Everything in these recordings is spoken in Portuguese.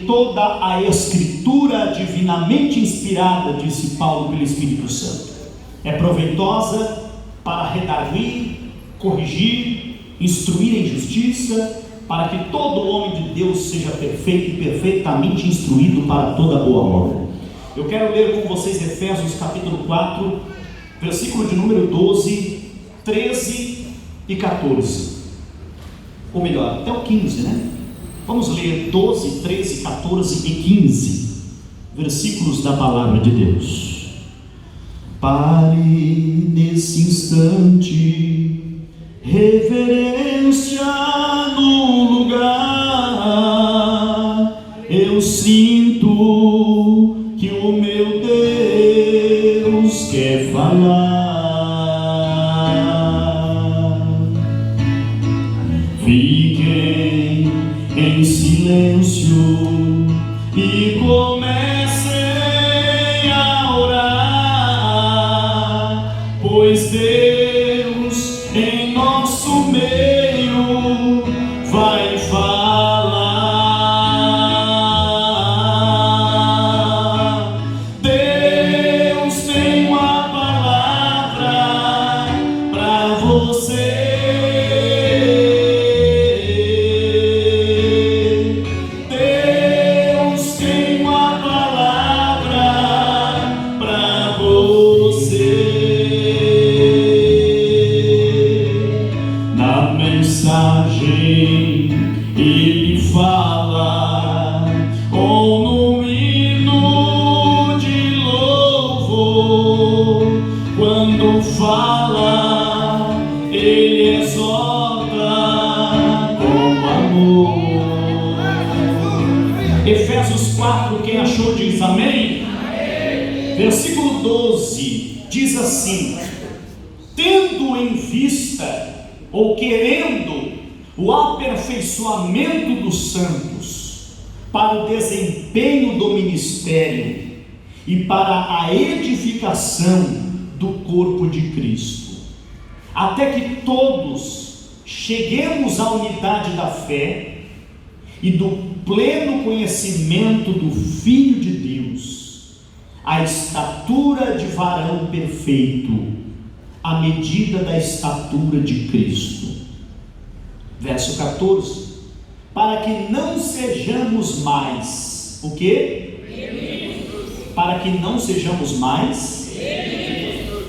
Toda a Escritura divinamente inspirada, disse Paulo, pelo Espírito Santo, é proveitosa para redarguir, corrigir, instruir em justiça, para que todo homem de Deus seja perfeito e perfeitamente instruído para toda boa obra. Eu quero ler com vocês Efésios capítulo 4, versículo de número 12, 13 e 14. Ou melhor, até o 15, né? Vamos ler 12, 13, 14 e 15 versículos da palavra de Deus. Pare nesse instante, reverência no lugar. Eu sinto que o meu Deus quer falar. Fiquem em silêncio e comecem a orar, pois Deus em nosso meio vai falar. Deus tem uma palavra para você. Ele fala, ou no hino de louvor. Quando fala, ele exorta com amor. Efésios 4, quem achou diz amém? Amém. Versículo 12 diz assim: tendo em vista ou querendo o aperfeiçoamento dos santos para o desempenho do ministério e para a edificação do corpo de Cristo, até que todos cheguemos à unidade da fé e do pleno conhecimento do Filho de Deus, à estatura de varão perfeito, à medida da estatura de Cristo. Verso 14: para que não sejamos mais, o quê? Ministros. Para que não sejamos mais ministros.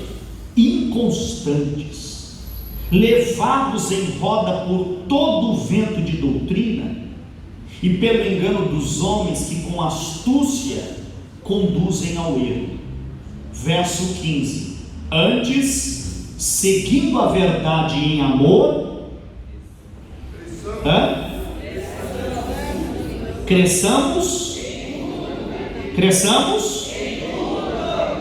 Inconstantes, levados em roda por todo o vento de doutrina e pelo engano dos homens que com astúcia conduzem ao erro. Verso 15: antes, seguindo a verdade em amor, cresçamos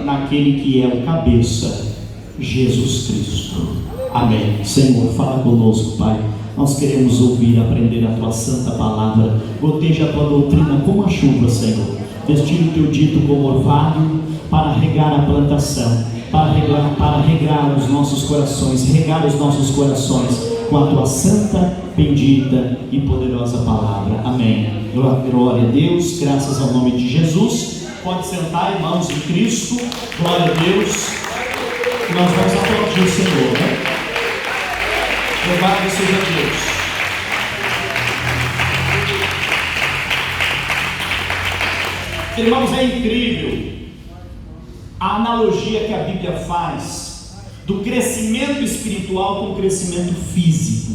naquele que é o cabeça, Jesus Cristo. Amém. Senhor, fala conosco, Pai. Nós queremos ouvir, aprender a Tua santa palavra. Goteja a Tua doutrina como a chuva, Senhor. Vestir o Teu dito como orvalho para regar a plantação, para regar os nossos corações, com a Tua santa, bendita e poderosa palavra. Amém. Glória a Deus, graças ao nome de Jesus. Pode sentar, irmãos em Cristo. Glória a Deus. Nós vamos aplaudir o Senhor, né? Louvado seja Deus. Irmãos, é incrível a analogia que a Bíblia faz do crescimento espiritual com o crescimento físico.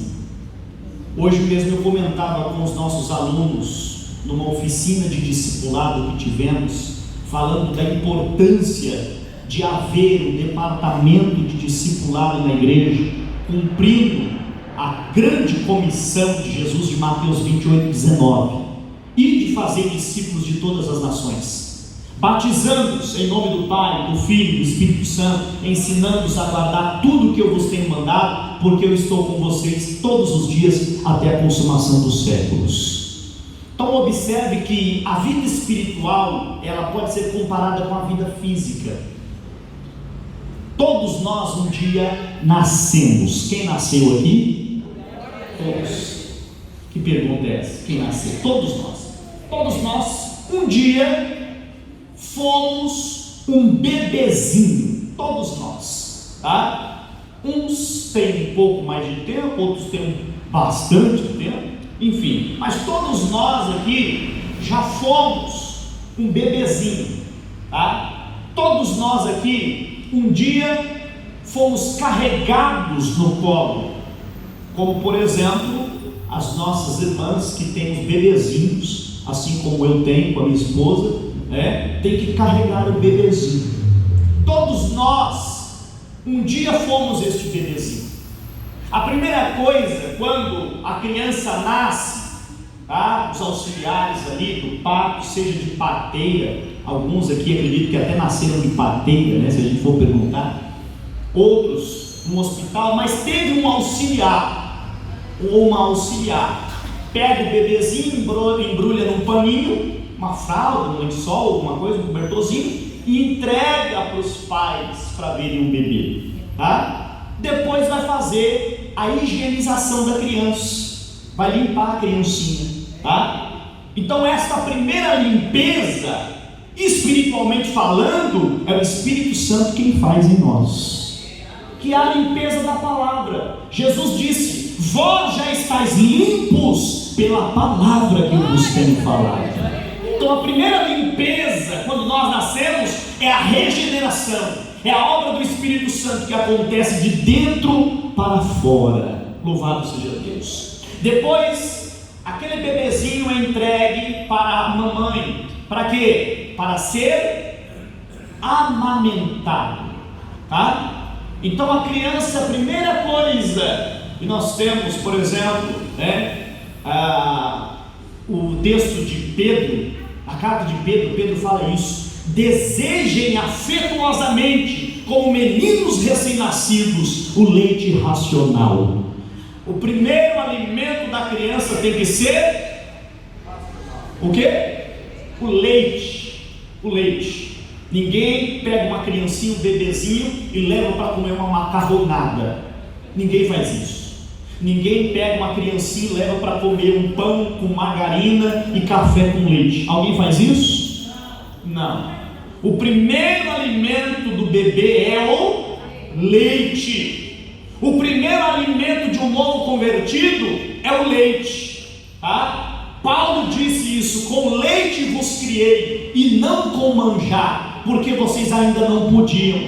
Hoje mesmo eu comentava com os nossos alunos numa oficina de discipulado que tivemos, falando da importância de haver um departamento de discipulado na igreja, cumprindo a grande comissão de Jesus de Mateus 28, 19, e de fazer discípulos de todas as nações, batizando-os em nome do Pai, do Filho e do Espírito Santo, ensinando-os a guardar tudo o que eu vos tenho mandado, porque eu estou com vocês todos os dias até a consumação dos séculos. Então observe que a vida espiritual, ela pode ser comparada com a vida física. Todos nós um dia nascemos. Quem nasceu aqui? Todos. Que pergunta é essa? Quem nasceu? Todos nós. Todos nós, um dia, fomos um bebezinho. Todos nós, tá? Uns têm um pouco mais de tempo, outros têm bastante tempo, enfim. Mas todos nós aqui já fomos um bebezinho, tá? Todos nós aqui, um dia, fomos carregados no colo. Como, por exemplo, as nossas irmãs que têm os bebezinhos, assim como eu tenho com a minha esposa, tem que carregar o bebezinho. Todos nós, um dia fomos este bebezinho. A primeira coisa, quando a criança nasce, tá? Os auxiliares ali do parto, seja de parteira, alguns aqui acredito que até nasceram de parteira, né? Se a gente for perguntar, outros no hospital, mas teve um auxiliar, ou uma auxiliar, pega o bebezinho, embrulha num paninho, uma fralda, um lençol, alguma coisa, um cobertorzinho, e entrega para os pais para verem o bebê, tá? Depois vai fazer a higienização da criança, vai limpar a criancinha, tá? Então esta primeira limpeza, espiritualmente falando, é o Espírito Santo quem faz em nós, que é a limpeza da palavra. Jesus disse: vós já estáis limpos pela palavra que eu vos tenho falado. Então a primeira limpeza, quando nós nascemos, é a regeneração, é a obra do Espírito Santo que acontece de dentro para fora. Louvado seja Deus. Depois, aquele bebezinho é entregue para a mamãe. Para quê? Para ser amamentado, tá? Então a criança, a primeira coisa, e nós temos, por exemplo, o texto de Pedro, a carta de Pedro, Pedro fala isso: desejem afetuosamente, como meninos recém-nascidos, o leite racional. O primeiro alimento da criança tem que ser o quê? O leite. O leite. Ninguém pega uma criancinha, um bebezinho e leva para comer uma macarronada. Ninguém faz isso. Ninguém pega uma criancinha e leva para comer um pão com margarina e café com leite. Alguém faz isso? Não. O primeiro alimento do bebê é o leite. O primeiro alimento de um novo convertido é o leite, tá? Paulo disse isso: com leite vos criei, e não com manjar, porque vocês ainda não podiam.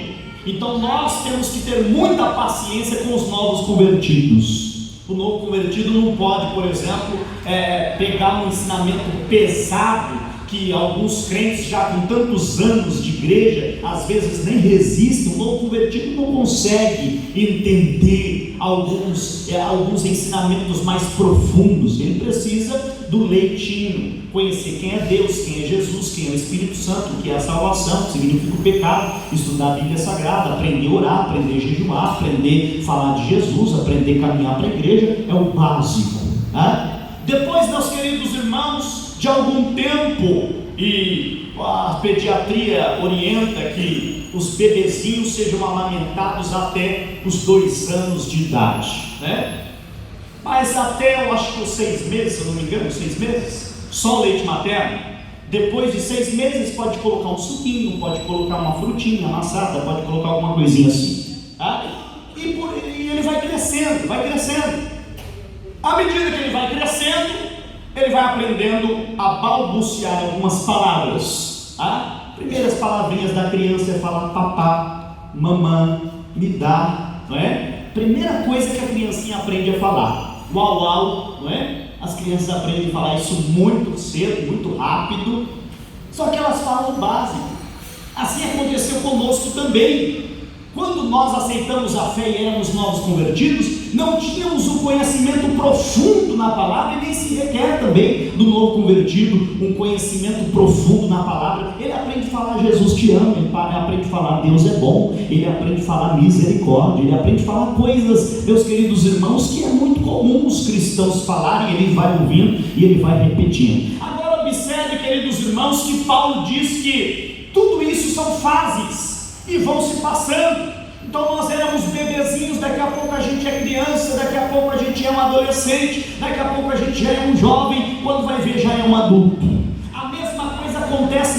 Então nós temos que ter muita paciência com os novos convertidos. O novo convertido não pode, por exemplo, pegar um ensinamento pesado, que alguns crentes já com tantos anos de igreja, às vezes nem resistem. O novo convertido não consegue entender alguns ensinamentos mais profundos. Ele precisa do leitinho, conhecer quem é Deus, quem é Jesus, quem é o Espírito Santo, o que é a salvação, o que significa o pecado, estudar a Bíblia Sagrada, aprender a orar, aprender a jejuar, aprender a falar de Jesus, aprender a caminhar para a igreja. É o básico, né? Depois, meus queridos irmãos, de algum tempo, e a pediatria orienta que os bebezinhos sejam amamentados até os 2 anos de idade, né? Mas até, eu acho que os 6 meses, se eu não me engano, 6 meses, só leite materno. Depois de 6 meses pode colocar um suquinho, pode colocar uma frutinha amassada, pode colocar alguma coisinha assim, tá? E ele vai crescendo, vai crescendo. À medida que ele vai crescendo, ele vai aprendendo a balbuciar algumas palavras, tá? Primeiras palavrinhas da criança é falar papá, mamã, me dá, não é? Primeira coisa que a criancinha aprende a falar, uau, uau, não é? As crianças aprendem a falar isso muito cedo, muito rápido, só que elas falam o básico. Assim aconteceu conosco também. Quando nós aceitamos a fé e éramos novos convertidos, não tínhamos um conhecimento profundo na palavra, e nem se requer também do novo convertido um conhecimento profundo na palavra. Ele aprende a falar Jesus te ama, ele aprende a falar Deus é bom, ele aprende a falar misericórdia, ele aprende a falar coisas, meus queridos irmãos, que é muito comum os cristãos falarem. Ele vai ouvindo e ele vai repetindo. Agora observe, queridos irmãos, que Paulo diz que tudo isso são fases e vão se passando. Então nós éramos bebezinhos, daqui a pouco a gente é criança, daqui a pouco a gente é um adolescente, daqui a pouco a gente já é um jovem, quando vai ver já é um adulto.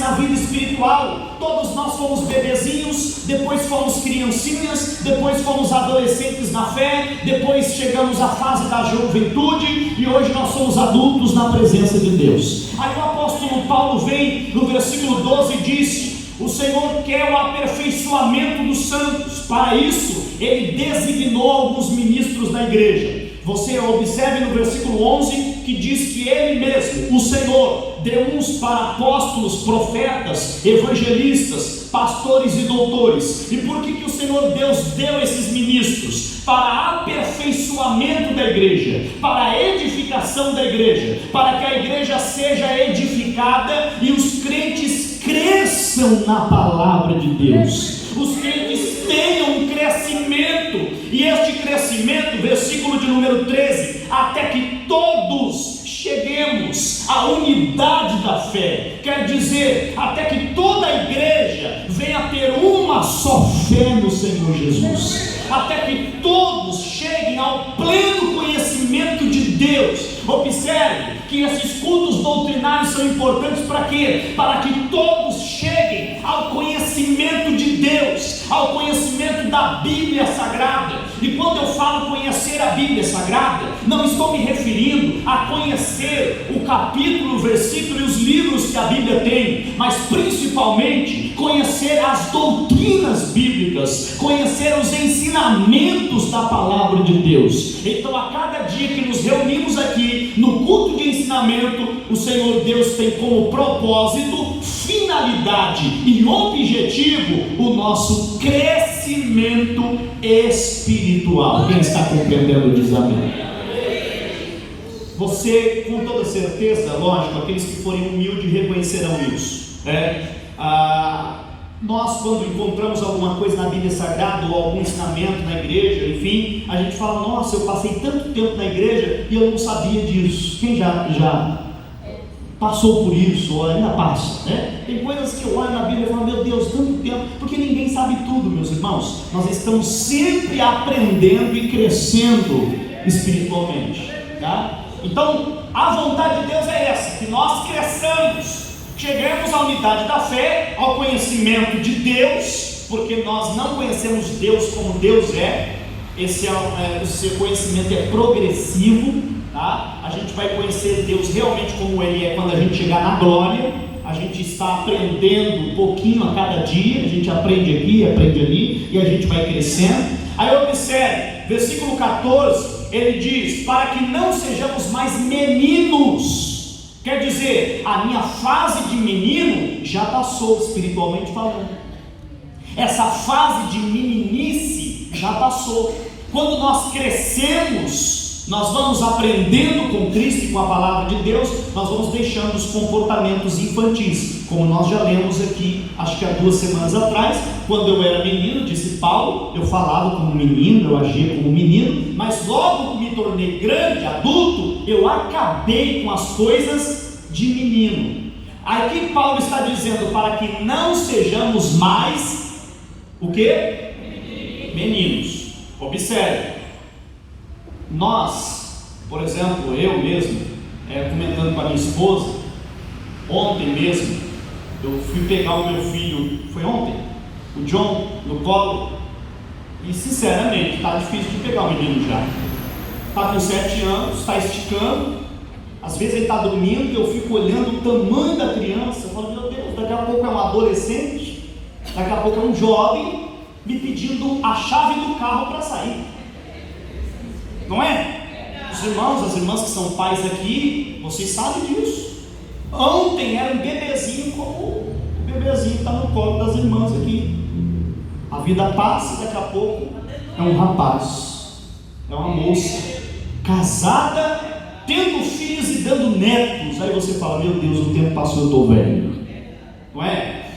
na vida espiritual. Todos nós fomos bebezinhos, depois fomos criancinhas, depois fomos adolescentes na fé, depois chegamos à fase da juventude e hoje nós somos adultos na presença de Deus. Aí o apóstolo Paulo vem no versículo 12 e diz: o Senhor quer o aperfeiçoamento dos santos. Para isso Ele designou alguns ministros da igreja. Você observe no versículo 11 que diz que Ele mesmo, o Senhor, deu uns para apóstolos, profetas, evangelistas, pastores e doutores. E por que o Senhor Deus deu esses ministros? Para aperfeiçoamento da igreja, para a edificação da igreja, para que a igreja seja edificada e os crentes cresçam na palavra de Deus. Os crentes tenham um crescimento, e este crescimento, versículo de número 13, até que todos cheguemos à unidade da fé, quer dizer, até que toda a igreja venha a ter uma só fé no Senhor Jesus, até que todos cheguem ao pleno conhecimento de Deus. Observe que esses cultos doutrinários são importantes para quê? Para que todos cheguem ao conhecimento de Deus, ao conhecimento da Bíblia Sagrada. E quando eu falo conhecer a Bíblia Sagrada, não estou me referindo a conhecer o capítulo, o versículo e os livros que a Bíblia tem, mas principalmente conhecer as doutrinas bíblicas, conhecer os ensinamentos da palavra de Deus. Então, a cada dia que nos reunimos aqui no culto de ensinamento, o Senhor Deus tem como propósito, finalidade e objetivo o nosso crescimento espiritual. Quem está compreendendo diz amém. Você, com toda certeza, lógico, aqueles que forem humildes reconhecerão isso, nós, quando encontramos alguma coisa na Bíblia Sagrada ou algum ensinamento na igreja, enfim, a gente fala: nossa, eu passei tanto tempo na igreja e eu não sabia disso. Quem já passou por isso ou ainda passa, né? Tem coisas que eu olho na Bíblia e falo: meu Deus, tanto tempo, porque ninguém sabe tudo, meus irmãos. Nós estamos sempre aprendendo e crescendo espiritualmente, tá? Então, a vontade de Deus é essa, que nós cresçamos, cheguemos à unidade da fé, ao conhecimento de Deus, porque nós não conhecemos Deus como Deus é. Esse conhecimento é progressivo, tá? A gente vai conhecer Deus realmente como Ele é quando a gente chegar na glória. A gente está aprendendo um pouquinho a cada dia, a gente aprende aqui, aprende ali, e a gente vai crescendo. Aí observe, versículo 14, ele diz: para que não sejamos mais meninos. Quer dizer, a minha fase de menino já passou, espiritualmente falando. Essa fase de meninice já passou. Quando nós crescemos, nós vamos aprendendo com Cristo e com a palavra de Deus, nós vamos deixando os comportamentos infantis, como nós já lemos aqui, acho que há 2 semanas atrás. Quando eu era menino, disse Paulo, eu falava como menino, eu agia como menino, mas logo que me tornei grande, adulto, eu acabei com as coisas de menino. Aqui Paulo está dizendo para que não sejamos mais o quê? Meninos. Observe, nós, por exemplo, eu mesmo, comentando com a minha esposa, ontem mesmo, eu fui pegar o meu filho, foi ontem, o John, no colo, e sinceramente, está difícil de pegar o menino já. Está com 7 anos, está esticando, às vezes ele está dormindo e eu fico olhando o tamanho da criança, eu falo: meu Deus, daqui a pouco é um adolescente, daqui a pouco é um jovem, me pedindo a chave do carro para sair. Não é? Os irmãos, as irmãs que são pais aqui, vocês sabem disso. Ontem era um bebezinho como o bebezinho que está no colo das irmãs aqui. A vida passa, daqui a pouco é um rapaz, é uma moça, casada, tendo filhos e dando netos. Aí você fala: meu Deus, o tempo passou, eu estou velho. Não é?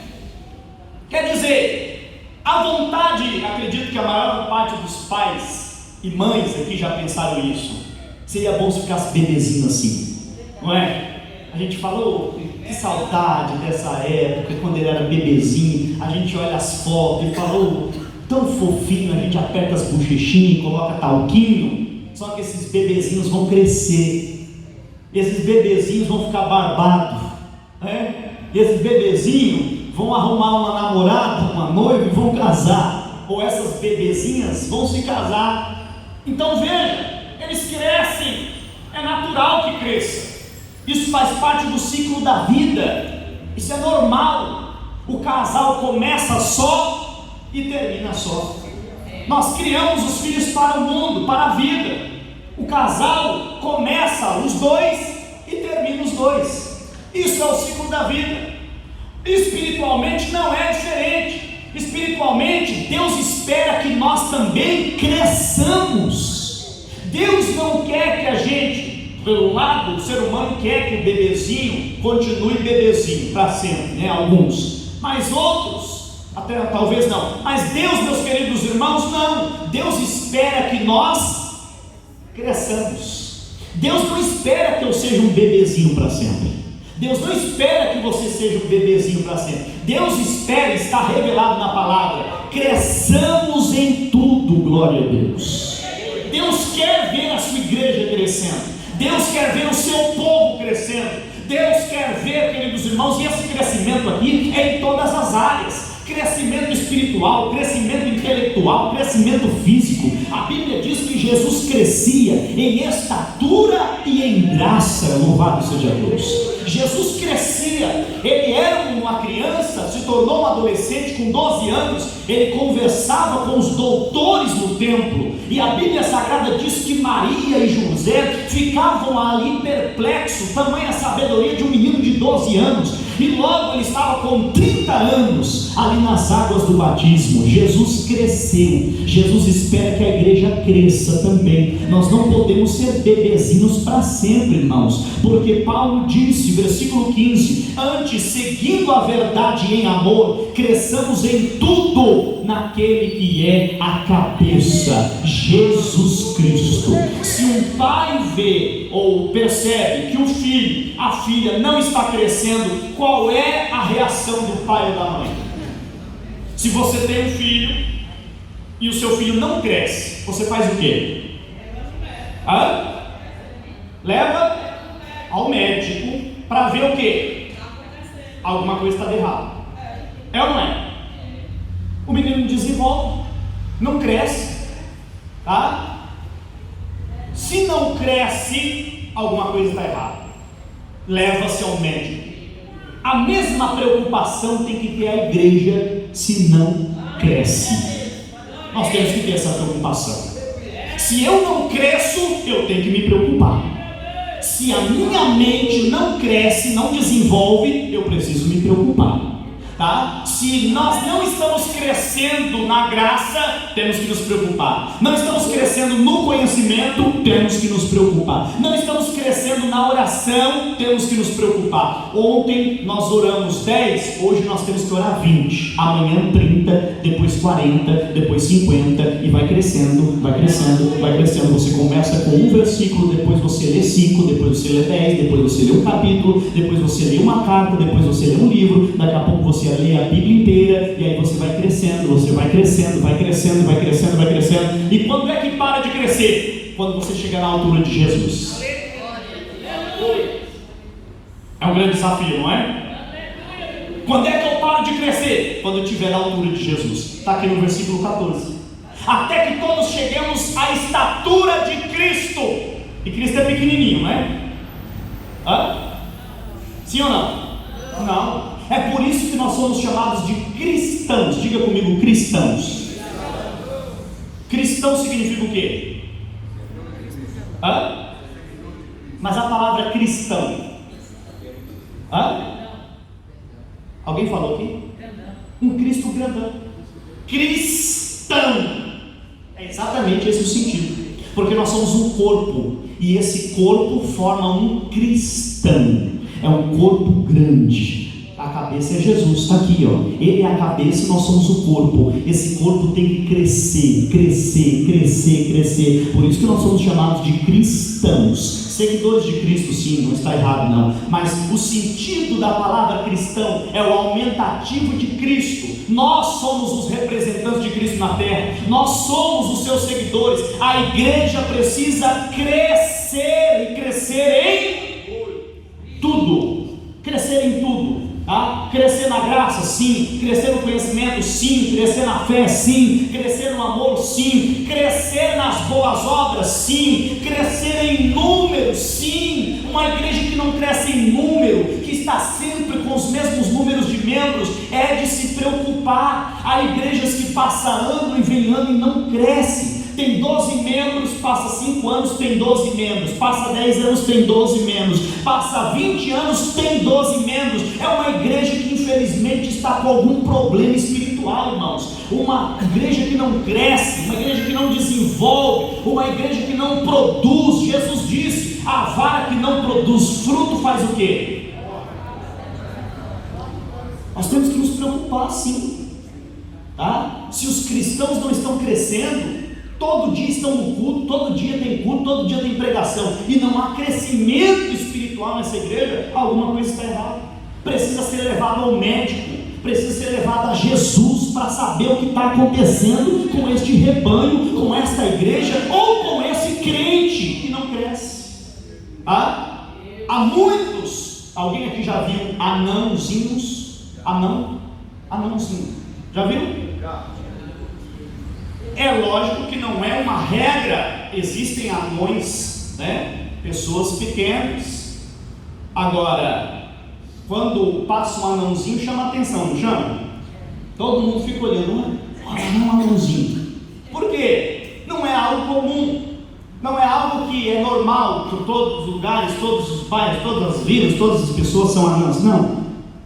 Quer dizer, a vontade, acredito que a maior parte dos pais e mães aqui já pensaram isso. Seria bom se ficasse bebezinho assim, não é? A gente falou: que saudade dessa época, quando ele era bebezinho. A gente olha as fotos e falou: tão fofinho, a gente aperta as bochechinhas, coloca talquinho. Só que esses bebezinhos vão crescer, esses bebezinhos vão ficar barbados, E esses bebezinhos vão arrumar uma namorada, uma noiva e vão casar, ou essas bebezinhas vão se casar. Então veja, eles crescem, é natural que cresçam, isso faz parte do ciclo da vida, isso é normal. O casal começa só e termina só. Nós criamos os filhos para o mundo, para a vida. O casal começa os dois e termina os dois. Isso é o ciclo da vida. Espiritualmente não é diferente. Espiritualmente Deus espera que nós também cresçamos. Deus não quer que a gente, pelo lado, o ser humano quer que o bebezinho continue bebezinho para sempre, alguns, mas outros até talvez não. Mas Deus, meus queridos irmãos, não. Deus espera que nós cresçamos. Deus não espera que eu seja um bebezinho para sempre. Deus não espera que você seja um bebezinho para sempre. Deus espera, está revelado na palavra, cresçamos em tudo, glória a Deus. Deus quer ver a sua igreja crescendo. Deus quer ver o seu povo crescendo. Deus quer ver, queridos irmãos, e esse crescimento aqui é em todas as áreas. Crescimento espiritual, crescimento intelectual, crescimento físico. A Bíblia diz que Jesus crescia em estatura e em graça, louvado seja Deus. Jesus crescia, ele era uma criança, se tornou um adolescente com 12 anos, ele conversava com os doutores no templo, e a Bíblia Sagrada diz que Maria e José ficavam ali perplexos, tamanha sabedoria de um menino de 12 anos, e logo ele estava com 30 anos, ali nas águas do batismo. Jesus cresceu. Jesus espera que a igreja cresça também. Nós não podemos ser bebezinhos para sempre, irmãos, porque Paulo disse, versículo 15: antes, seguindo a verdade em amor, cresçamos em tudo naquele que é a cabeça, Jesus Cristo. Se um pai vê ou percebe que o filho, a filha não está crescendo, qual é a reação do pai ou da mãe? Se você tem um filho e o seu filho não cresce, você faz o quê? Leva ao médico para ver o quê? Alguma coisa está errada. É ou não é? O menino desenvolve, não cresce, tá? Se não cresce, alguma coisa está errada. Leva-se ao médico. A mesma preocupação tem que ter a igreja se não cresce. Nós temos que ter essa preocupação. Se eu não cresço, eu tenho que me preocupar. Se a minha mente não cresce, não desenvolve, eu preciso me preocupar. Tá? Se nós não estamos crescendo na graça, temos que nos preocupar. Não estamos crescendo no conhecimento, temos que nos preocupar. Não estamos crescendo na oração, temos que nos preocupar. Ontem nós oramos 10, hoje nós temos que orar 20. Amanhã 30, depois 40, depois 50, e vai crescendo, vai crescendo, vai crescendo. Você começa com um versículo, depois você lê 5, depois você lê 10, depois você lê um capítulo, depois você lê uma carta, depois você lê um livro, daqui a pouco você lê a Bíblia inteira, e aí você vai crescendo, você vai crescendo, vai crescendo, vai crescendo, vai crescendo. E quando é que para de crescer? Quando você chegar na altura de Jesus. É um grande desafio, não é? Quando é que eu paro de crescer? Quando eu estiver na altura de Jesus. Está aqui no versículo 14. Até que todos cheguemos à estatura de Cristo. E Cristo é pequenininho, não é? Sim ou não? Não. É por isso que nós somos chamados de cristãos. Diga comigo, cristãos. Cristão significa o quê? Mas a palavra cristão. Alguém falou aqui? Um Cristo grandão. Cristão. É exatamente esse o sentido. Porque nós somos um corpo. E esse corpo forma um cristão. É um corpo grande. A cabeça é Jesus, está aqui, ó. Ele é a cabeça e nós somos o corpo. Esse corpo tem que crescer, crescer, crescer, crescer. Por isso que nós somos chamados de cristãos. Seguidores de Cristo, sim, não está errado não. Mas o sentido da palavra cristão é o aumentativo de Cristo. Nós somos os representantes de Cristo na terra. Nós somos os seus seguidores. A igreja precisa crescer e crescer em tudo. Crescer em tudo. Crescer na graça, sim. Crescer no conhecimento, sim. Crescer na fé, sim. Crescer no amor, sim. Crescer nas boas obras, sim. Crescer em número, sim. Uma igreja que não cresce em número, que está sempre com os mesmos números de membros, é de se preocupar. Há igrejas que passam ano e vem ano e não cresce. Tem 12 membros, passa 5 anos, tem 12 membros, passa 10 anos, tem 12 membros, passa 20 anos, tem 12 membros. É uma igreja que infelizmente está com algum problema espiritual, irmãos. Uma igreja que não cresce, uma igreja que não desenvolve, uma igreja que não produz. Jesus disse: a vara que não produz fruto faz o quê? Nós temos que nos preocupar, sim, tá? Se os cristãos não estão crescendo, todo dia estão no culto, todo dia tem culto, todo dia tem pregação, e não há crescimento espiritual nessa igreja, alguma coisa está errada. Precisa ser levado ao médico, precisa ser levado a Jesus para saber o que está acontecendo com este rebanho, com esta igreja, ou com esse crente que não cresce. Há muitos, alguém aqui já viu anãozinhos? Anãozinho, já viu? É lógico que não é uma regra, existem anões, né? Pessoas pequenas. Agora, quando passa um anãozinho, chama atenção, não chama? Todo mundo fica olhando, olha um anãozinho. Por quê? Não é algo comum, não é algo que é normal, que todos os lugares, todos os bairros, todas as vilas, todas as pessoas são anãs. Não,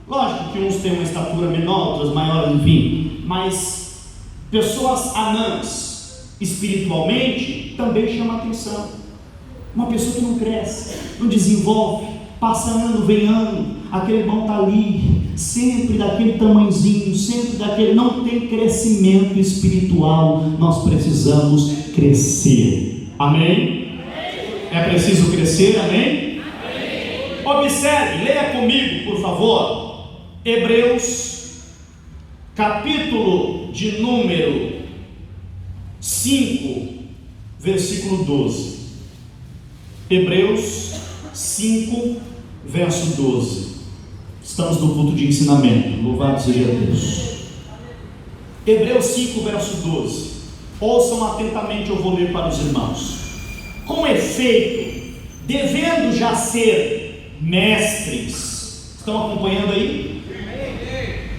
lógico que uns têm uma estatura menor, outras maiores, enfim, mas pessoas anãs espiritualmente também chama atenção. Uma pessoa que não cresce, não desenvolve, passa ano, vem ano, aquele irmão está ali, sempre daquele tamanhozinho, sempre daquele, não tem crescimento espiritual. Nós precisamos crescer, amém? É preciso crescer, amém? Observe, leia comigo, por favor, Hebreus capítulo de número 5, versículo 12. Hebreus 5, verso 12. Estamos no culto de ensinamento, louvado seja Deus. Hebreus 5, verso 12. Ouçam atentamente, eu vou ler para os irmãos. Com efeito, devendo já ser mestres, estão acompanhando aí?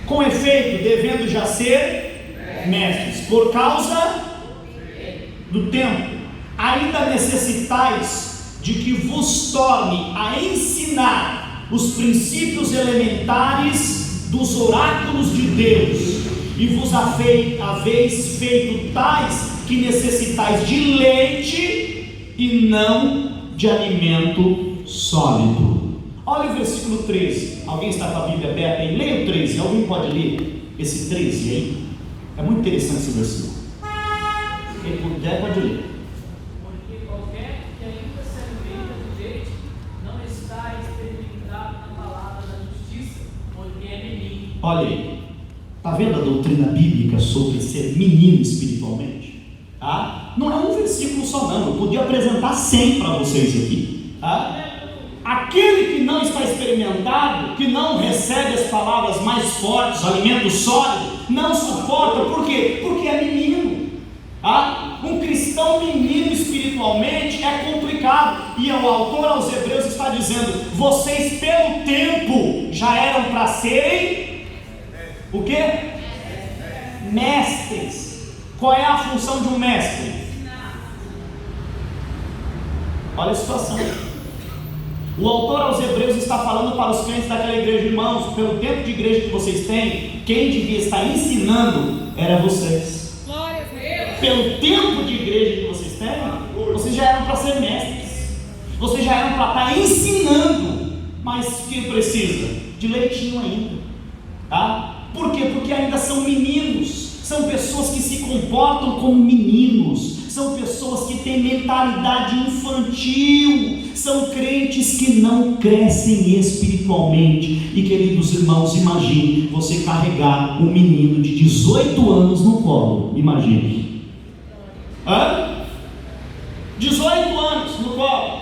Com efeito, devendo já ser mestres, por causa do tempo, ainda necessitais de que vos torne a ensinar os princípios elementares dos oráculos de Deus, e vos haveis feito tais que necessitais de leite e não de alimento sólido. Olha o versículo 13. Alguém está com a Bíblia aberta aí? Leia o 13. Alguém pode ler esse 13 aí? É muito interessante esse versículo. Quem puder pode ler. Porque qualquer que ainda se alimenta de leite não está experimentado na palavra da justiça, porque é menino. Olha aí. Está vendo a doutrina bíblica sobre ser menino espiritualmente? Não é um versículo só não. Eu podia apresentar 100 para vocês aqui. Aquele que não está experimentado, que não recebe as palavras mais fortes, alimento sólido, não suporta. Por quê? Porque é menino. Um cristão menino espiritualmente é complicado. E o autor aos Hebreus está dizendo: vocês pelo tempo já eram para serem o quê? Mestres. Qual é a função de um mestre? Olha a situação. O autor aos Hebreus está falando para os crentes daquela igreja: irmãos, pelo tempo de igreja que vocês têm, quem devia estar ensinando era vocês. Glória a Deus. Pelo tempo de igreja que vocês têm, vocês já eram para ser mestres, vocês já eram para estar ensinando. Mas quem precisa? De leitinho ainda, Por quê? Porque ainda são meninos, são pessoas que se comportam como meninos, são pessoas que têm mentalidade infantil, são crentes que não crescem espiritualmente. E queridos irmãos, imagine você carregar um menino de 18 anos no colo. Imagine, 18 anos no colo,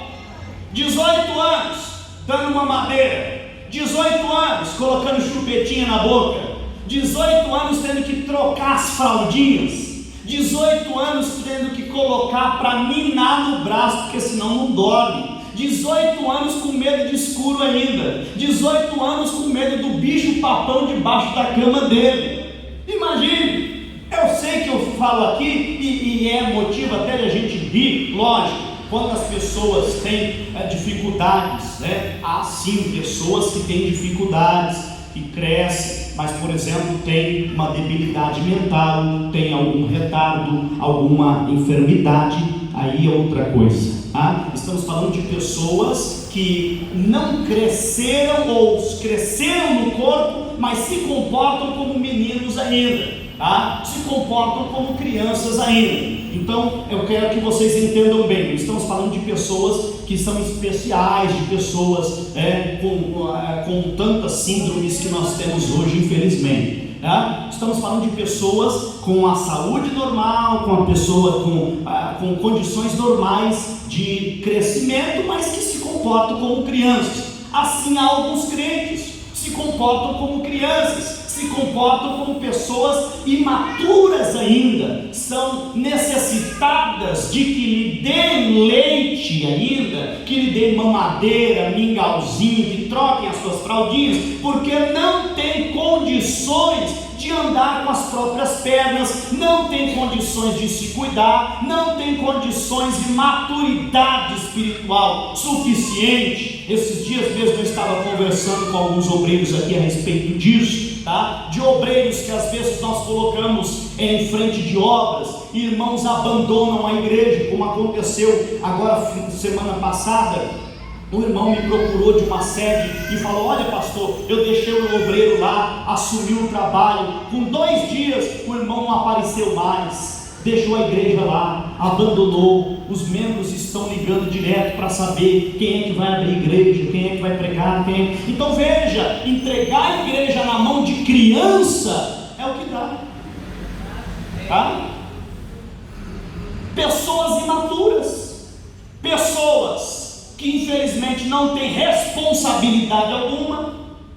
18 anos dando uma madeira, 18 anos colocando chupetinha na boca, 18 anos tendo que trocar as fraldinhas, 18 anos tendo que colocar para ninar no braço, porque senão não dorme, 18 anos com medo de escuro ainda, 18 anos com medo do bicho papão debaixo da cama dele. Imagine, eu sei que eu falo aqui e é motivo até de a gente rir, lógico, quando as pessoas têm dificuldades, né? Há sim pessoas que têm dificuldades, que crescem, mas por exemplo tem uma debilidade mental, tem algum retardo, alguma enfermidade, aí é outra coisa, tá? Estamos falando de pessoas que não cresceram ou cresceram no corpo, mas se comportam como meninos ainda, tá? Se comportam como crianças ainda. Então eu quero que vocês entendam bem, estamos falando de pessoas que são especiais, de pessoas com tantas síndromes que nós temos hoje, infelizmente, tá? Estamos falando de pessoas com a saúde normal, com a pessoa com condições normais de crescimento, mas que se comportam como crianças. Assim há alguns crentes se comportam como crianças, se comportam como pessoas imaturas ainda, são necessitadas de que lhe deem leite ainda, que lhe deem mamadeira, mingauzinho, que troquem as suas fraldinhas, porque não tem condições de andar com as próprias pernas, não tem condições de se cuidar, não tem condições de maturidade espiritual suficiente. Esses dias mesmo eu estava conversando com alguns obreiros aqui a respeito disso, tá? De obreiros que às vezes nós colocamos em frente de obras, e irmãos abandonam a igreja, como aconteceu agora semana passada. Um irmão me procurou de uma sede e falou: olha pastor, eu deixei o obreiro lá, assumiu o trabalho, com 2 dias o irmão não apareceu mais, deixou a igreja lá, abandonou, os membros estão ligando direto para saber quem é que vai abrir igreja, quem é que vai pregar, Então veja, entregar a igreja na mão de criança é o que dá, tá? Pessoas imaturas, pessoas que infelizmente não têm responsabilidade alguma,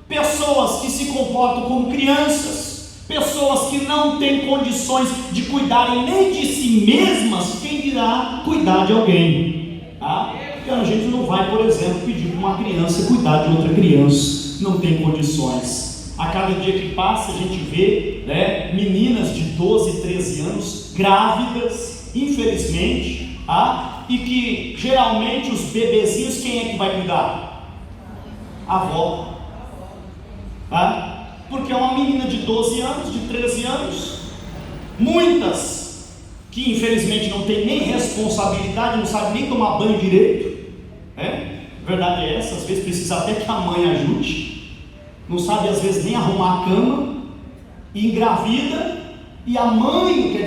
pessoas que se comportam como crianças, pessoas que não têm condições de cuidarem nem de si mesmas, quem dirá cuidar de alguém, tá? Porque a gente não vai, por exemplo, pedir para uma criança cuidar de outra criança, não tem condições. A cada dia que passa a gente vê, né, meninas de 12, 13 anos grávidas, infelizmente, tá? E que geralmente os bebezinhos, quem é que vai cuidar? A avó, tá? Porque é uma menina de 12 anos, de 13 anos, muitas que infelizmente não tem nem responsabilidade, não sabe nem tomar banho direito, né? A verdade é essa, às vezes precisa até que a mãe ajude, não sabe às vezes nem arrumar a cama, e engravida, e a mãe, quer dizer,